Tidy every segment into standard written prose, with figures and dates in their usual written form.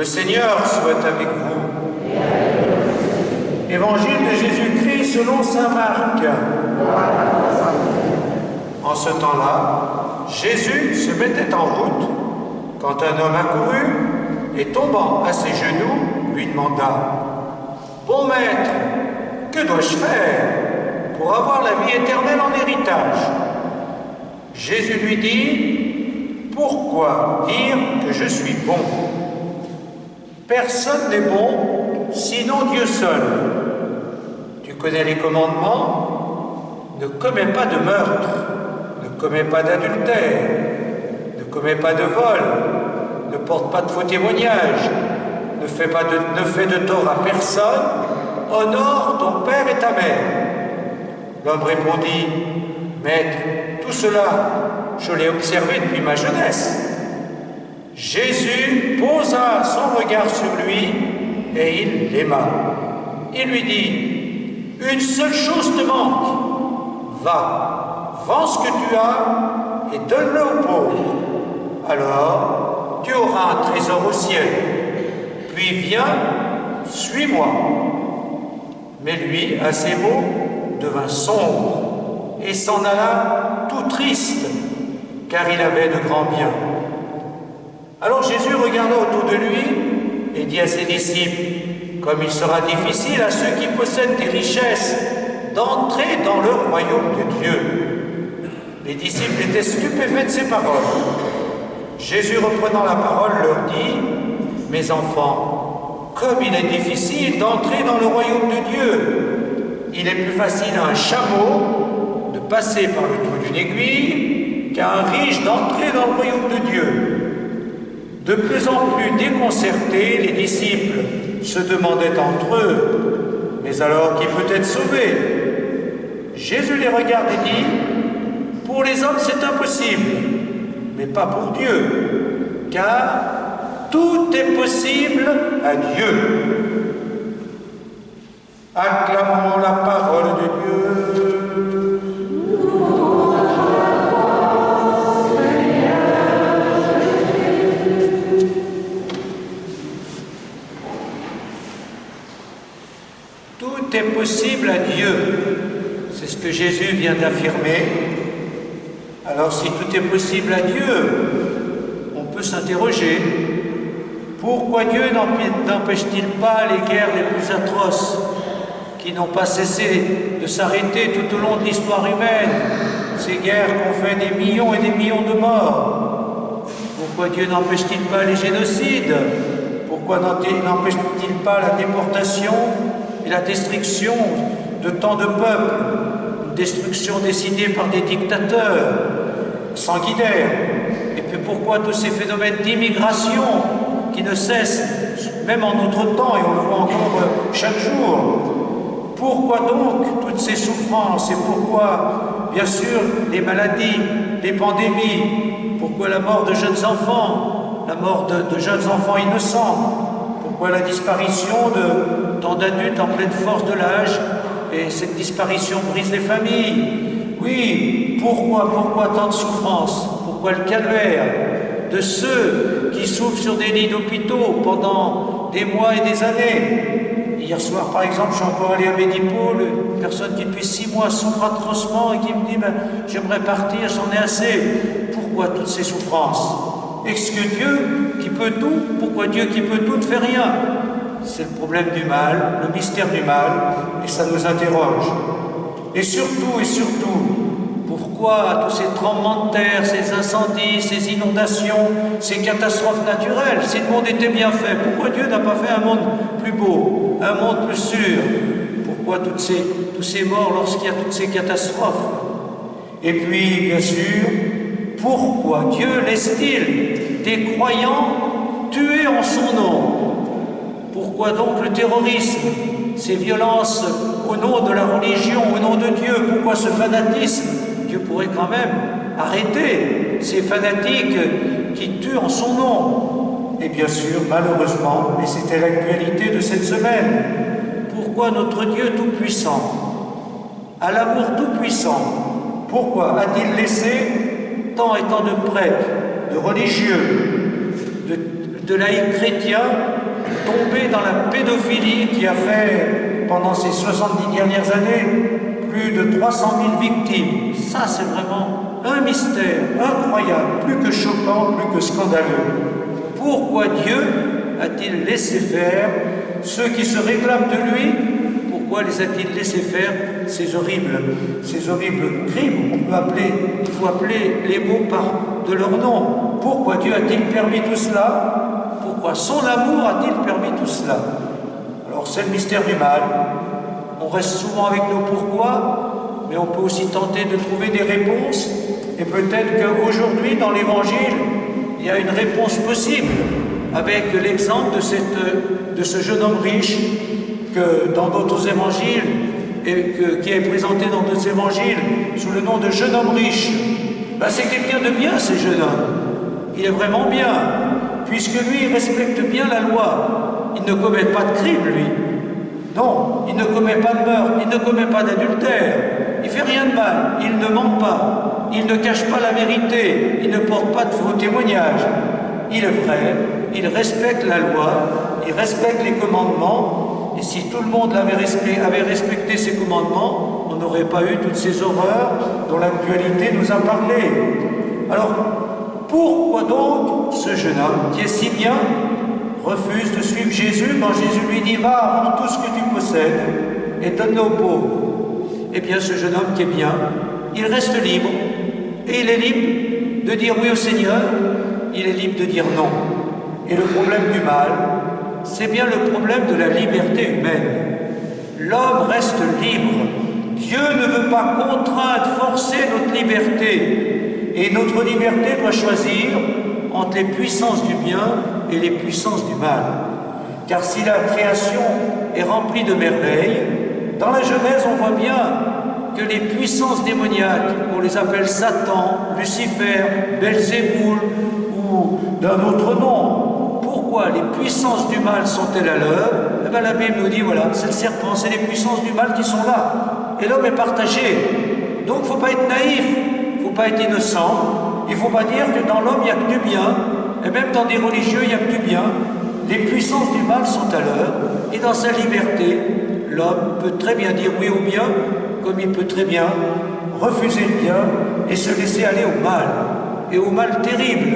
Seigneur soit avec vous. Évangile de Jésus-Christ selon saint Marc. En ce temps-là, Jésus se mettait en route quand un homme accourut et tombant à ses genoux, lui demanda « Bon maître, que dois-je faire pour avoir la vie éternelle en héritage ?» Jésus lui dit « Pourquoi dire que je suis bon ? Personne n'est bon, sinon Dieu seul. Tu connais les commandements ? Ne commets pas de meurtre, ne commets pas d'adultère, ne commets pas de vol, ne porte pas de faux témoignages, ne fais de tort à personne, honore ton père et ta mère. » L'homme répondit « Maître, tout cela, je l'ai observé depuis ma jeunesse. » Jésus posa son regard sur lui et il l'aima. Il lui dit « Une seule chose te manque. Va, vends ce que tu as et donne-le aux pauvres. Alors tu auras un trésor au ciel. Puis viens, suis-moi. » Mais lui, à ces mots, devint sombre et s'en alla tout triste, car il avait de grands biens. Alors Jésus regarda autour de lui et dit à ses disciples, comme il sera difficile à ceux qui possèdent des richesses d'entrer dans le royaume de Dieu. Les disciples étaient stupéfaits de ces paroles. Jésus, reprenant la parole, leur dit, « Mes enfants, comme il est difficile d'entrer dans le royaume de Dieu, il est plus facile à un chameau de passer par le trou d'une aiguille qu'à un riche d'entrer dans le royaume de Dieu. » De plus en plus déconcertés, les disciples se demandaient entre eux, « Mais alors qui peut être sauvé ?» Jésus les regarde et dit, « Pour les hommes c'est impossible, mais pas pour Dieu, car tout est possible à Dieu. » Acclamons la parole de Dieu. Tout est possible à Dieu. C'est ce que Jésus vient d'affirmer. Alors si tout est possible à Dieu, on peut s'interroger. Pourquoi Dieu n'empêche-t-il pas les guerres les plus atroces qui n'ont pas cessé de s'arrêter tout au long de l'histoire humaine, ces guerres qui ont fait des millions et des millions de morts? Pourquoi Dieu n'empêche-t-il pas les génocides? Pourquoi n'empêche-t-il pas la déportation et la destruction de tant de peuples, une destruction décidée par des dictateurs sanguinaires? Et puis pourquoi tous ces phénomènes d'immigration qui ne cessent, même en notre temps, et on le voit encore chaque jour? Pourquoi donc toutes ces souffrances? Et pourquoi, bien sûr, les maladies, les pandémies? Pourquoi la mort de jeunes enfants, la mort de jeunes enfants innocents? Pourquoi la disparition de tant d'adultes en pleine force de l'âge? Et cette disparition brise les familles. Oui, pourquoi tant de souffrances? Pourquoi le calvaire de ceux qui souffrent sur des lits d'hôpitaux pendant des mois et des années? Hier soir, par exemple, je suis encore allé à Médipôle, une personne qui depuis 6 mois souffre atrocement et qui me dit « J'aimerais partir, j'en ai assez. » Pourquoi toutes ces souffrances? Est-ce que Dieu qui peut tout, pourquoi Dieu qui peut tout ne fait rien? C'est le problème du mal, le mystère du mal, et ça nous interroge. Et surtout, pourquoi tous ces tremblements de terre, ces incendies, ces inondations, ces catastrophes naturelles? Si le monde était bien fait, pourquoi Dieu n'a pas fait un monde plus beau, un monde plus sûr? Pourquoi tous ces morts lorsqu'il y a toutes ces catastrophes? Et puis, bien sûr, pourquoi Dieu laisse-t-il des croyants tués en son nom? Pourquoi donc le terrorisme, ces violences au nom de la religion, au nom de Dieu? Pourquoi ce fanatisme? Dieu pourrait quand même arrêter ces fanatiques qui tuent en son nom. Et bien sûr, malheureusement, et c'était l'actualité de cette semaine, pourquoi notre Dieu tout-puissant, à l'amour tout-puissant, pourquoi a-t-il laissé tant et tant de prêtres, de religieux, de de laïcs chrétiens tombés dans la pédophilie qui a fait, pendant ces 70 dernières années, plus de 300 000 victimes. Ça, c'est vraiment un mystère incroyable, plus que choquant, plus que scandaleux. Pourquoi Dieu a-t-il laissé faire ceux qui se réclament de lui? Pourquoi les a-t-il laissé faire ces horribles crimes? Il faut appeler les mots de leur nom. Pourquoi Dieu a-t-il permis tout cela? Pourquoi son amour a-t-il permis tout cela? Alors c'est le mystère du mal. On reste souvent avec nos pourquoi, mais on peut aussi tenter de trouver des réponses. Et peut-être qu'aujourd'hui, dans l'Évangile, il y a une réponse possible, avec l'exemple de ce jeune homme riche que dans d'autres évangiles, qui est présenté dans d'autres évangiles sous le nom de jeune homme riche. Ben, c'est quelqu'un de bien, ce jeune homme. Il est vraiment bien, puisque lui, il respecte bien la loi. Il ne commet pas de crime, lui. Non, il ne commet pas de meurtre, il ne commet pas d'adultère, il ne fait rien de mal, il ne ment pas, il ne cache pas la vérité, il ne porte pas de faux témoignages. Il est vrai, il respecte la loi, il respecte les commandements, et si tout le monde avait respecté ces commandements, on n'aurait pas eu toutes ces horreurs dont l'actualité nous a parlé. Alors, pourquoi donc ce jeune homme, qui est si bien, refuse de suivre Jésus quand Jésus lui dit « Va, vends tout ce que tu possèdes et donne-le aux pauvres ». Eh bien, ce jeune homme qui est bien, il reste libre, et il est libre de dire oui au Seigneur, il est libre de dire non. Et le problème du mal, c'est bien le problème de la liberté humaine. L'homme reste libre. Dieu ne veut pas contraindre, forcer notre liberté. Et notre liberté doit choisir entre les puissances du bien et les puissances du mal. Car si la création est remplie de merveilles, dans la Genèse, on voit bien que les puissances démoniaques, on les appelle Satan, Lucifer, Belzéboul ou d'un autre nom. Pourquoi les puissances du mal sont-elles à l'œuvre? Eh bien, la Bible nous dit, voilà, c'est le serpent, c'est les puissances du mal qui sont là. Et l'homme est partagé. Donc, il ne faut pas être naïf, il ne faut pas être innocent. Il ne faut pas dire que dans l'homme, il n'y a que du bien. Et même dans des religieux, il n'y a que du bien. Les puissances du mal sont à l'œuvre. Et dans sa liberté, l'homme peut très bien dire oui au bien, comme il peut très bien refuser le bien et se laisser aller au mal. Et au mal terrible.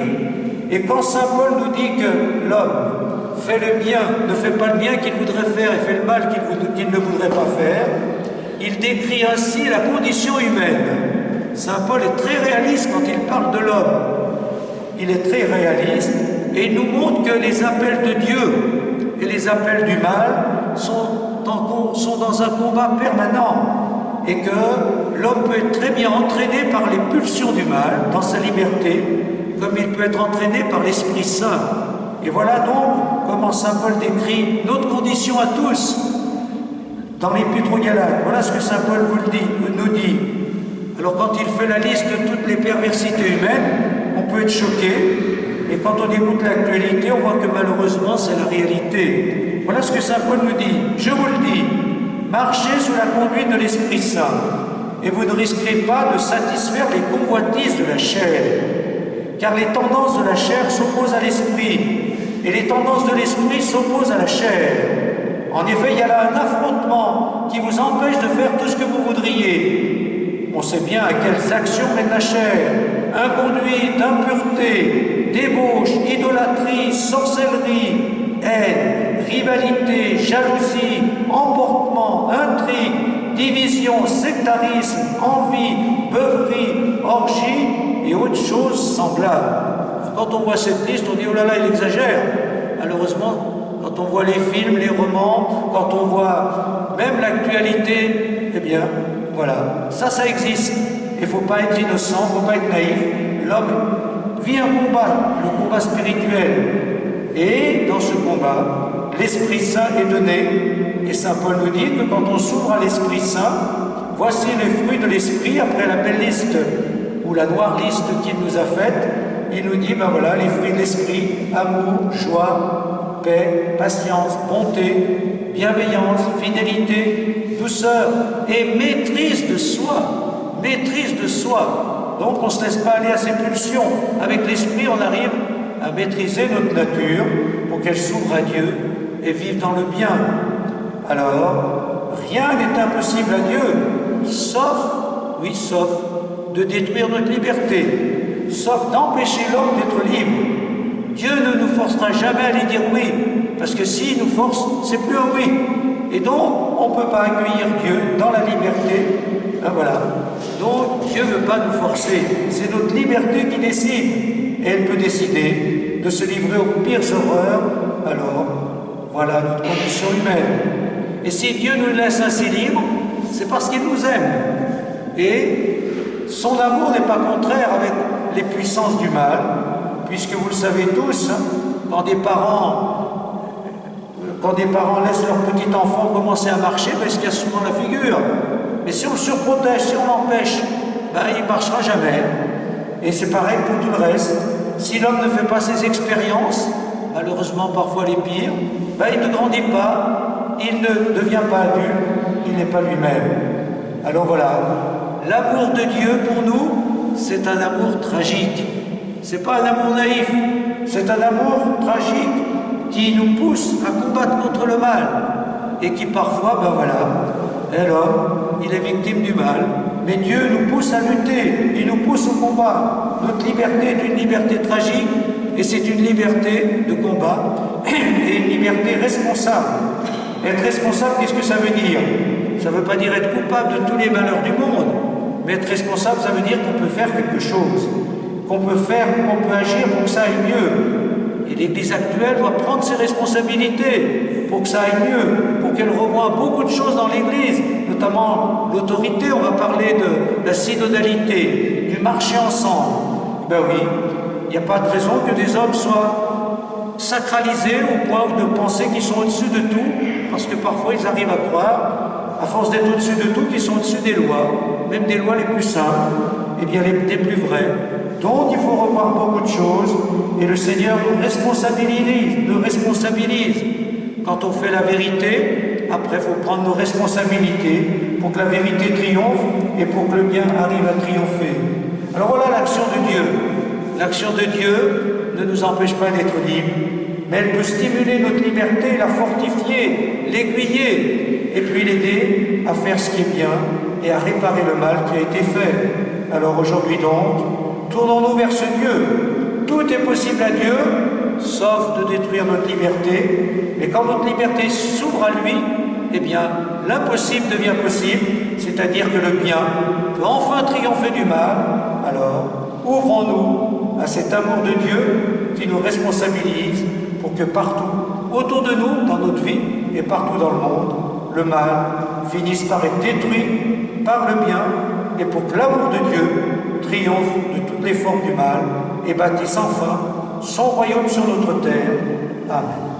Et quand saint Paul nous dit que l'homme fait le bien, ne fait pas le bien qu'il voudrait faire et fait le mal qu'il ne voudrait pas faire, il décrit ainsi la condition humaine. Saint Paul est très réaliste quand il parle de l'homme. Il est très réaliste et il nous montre que les appels de Dieu et les appels du mal sont dans un combat permanent et que l'homme peut être très bien entraîné par les pulsions du mal dans sa liberté, comme il peut être entraîné par l'Esprit Saint. Et voilà donc comment saint Paul décrit notre condition à tous dans l'Épître aux Galates. Voilà ce que saint Paul nous dit. Alors quand il fait la liste de toutes les perversités humaines, on peut être choqué, et quand on écoute l'actualité, on voit que malheureusement c'est la réalité. Voilà ce que saint Paul nous dit. Je vous le dis, marchez sous la conduite de l'Esprit Saint, et vous ne risquerez pas de satisfaire les convoitises de la chair, car les tendances de la chair s'opposent à l'esprit, et les tendances de l'esprit s'opposent à la chair. En effet, il y a là un affrontement qui vous empêche de faire tout ce que vous voudriez. On sait bien à quelles actions mène la chair: inconduite, impureté, débauche, idolâtrie, sorcellerie, haine, rivalité, jalousie, emportement, intrigue, division, sectarisme, envie, beuverie, orgie et autres choses semblables. Quand on voit cette liste, on dit oh là là, il exagère. Malheureusement, quand on voit les films, les romans, quand on voit même l'actualité, eh bien, voilà, ça existe. Il ne faut pas être innocent, il ne faut pas être naïf. L'homme vit un combat, le combat spirituel. Et dans ce combat, l'Esprit Saint est donné. Et saint Paul nous dit que quand on s'ouvre à l'Esprit Saint, voici les fruits de l'Esprit, après la belle liste ou la noire liste qu'il nous a faite. Il nous dit, ben voilà, les fruits de l'Esprit: amour, joie, paix, patience, bonté, bienveillance, fidélité, douceur et maîtrise de soi. Maîtrise de soi. Donc on ne se laisse pas aller à ses pulsions. Avec l'Esprit, on arrive à maîtriser notre nature pour qu'elle s'ouvre à Dieu et vive dans le bien. Alors, rien n'est impossible à Dieu, sauf de détruire notre liberté, sauf d'empêcher l'homme d'être libre. Dieu ne nous forcera jamais à lui dire oui, parce que s'il nous force, c'est plus un oui. Et donc, on ne peut pas accueillir Dieu dans la liberté. Ben voilà. Donc, Dieu ne veut pas nous forcer. C'est notre liberté qui décide. Et elle peut décider de se livrer aux pires horreurs. Alors, voilà notre condition humaine. Et si Dieu nous laisse ainsi libres, c'est parce qu'il nous aime. Et son amour n'est pas contraire avec les puissances du mal, puisque vous le savez tous, quand des parents laissent leur petit enfant commencer à marcher, ben, il se casse souvent la figure. Mais si on le surprotège, si on l'empêche, ben, il ne marchera jamais. Et c'est pareil pour tout le reste. Si l'homme ne fait pas ses expériences, malheureusement parfois les pires, ben, il ne grandit pas, il ne devient pas adulte, il n'est pas lui-même. Alors voilà, l'amour de Dieu pour nous, c'est un amour tragique. C'est pas un amour naïf, c'est un amour tragique qui nous pousse à combattre contre le mal et qui parfois, ben voilà, l'homme, il est victime du mal, mais Dieu nous pousse à lutter, il nous pousse au combat. Notre liberté est une liberté tragique et c'est une liberté de combat et une liberté responsable. Être responsable, qu'est-ce que ça veut dire? Ça ne veut pas dire être coupable de tous les malheurs du monde, mais être responsable, ça veut dire qu'on peut faire quelque chose, qu'on peut agir pour que ça aille mieux. Et l'Église actuelle doit prendre ses responsabilités pour que ça aille mieux, pour qu'elle revoie beaucoup de choses dans l'Église, notamment l'autorité. On va parler de la synodalité, du marcher ensemble. Ben oui, il n'y a pas de raison que des hommes soient sacralisés au point de penser qu'ils sont au-dessus de tout, parce que parfois ils arrivent à croire, à force d'être au-dessus de tout, qu'ils sont au-dessus des lois, même des lois les plus simples, et bien les plus vraies. Donc il faut revoir beaucoup de choses, et le Seigneur nous responsabilise. Quand on fait la vérité, après il faut prendre nos responsabilités pour que la vérité triomphe et pour que le bien arrive à triompher. Alors voilà l'action de Dieu. L'action de Dieu ne nous empêche pas d'être libres, mais elle peut stimuler notre liberté, la fortifier, l'aiguiller, et puis l'aider à faire ce qui est bien et à réparer le mal qui a été fait. Alors aujourd'hui donc, tournons-nous vers ce Dieu. Tout est possible à Dieu, sauf de détruire notre liberté. Mais quand notre liberté s'ouvre à lui, eh bien, l'impossible devient possible, c'est-à-dire que le bien peut enfin triompher du mal. Alors, ouvrons-nous à cet amour de Dieu qui nous responsabilise pour que partout, autour de nous, dans notre vie et partout dans le monde, le mal finisse par être détruit par le bien et pour que l'amour de Dieu triomphe de toutes les formes du mal et bâtisse enfin son royaume sur notre terre. Amen.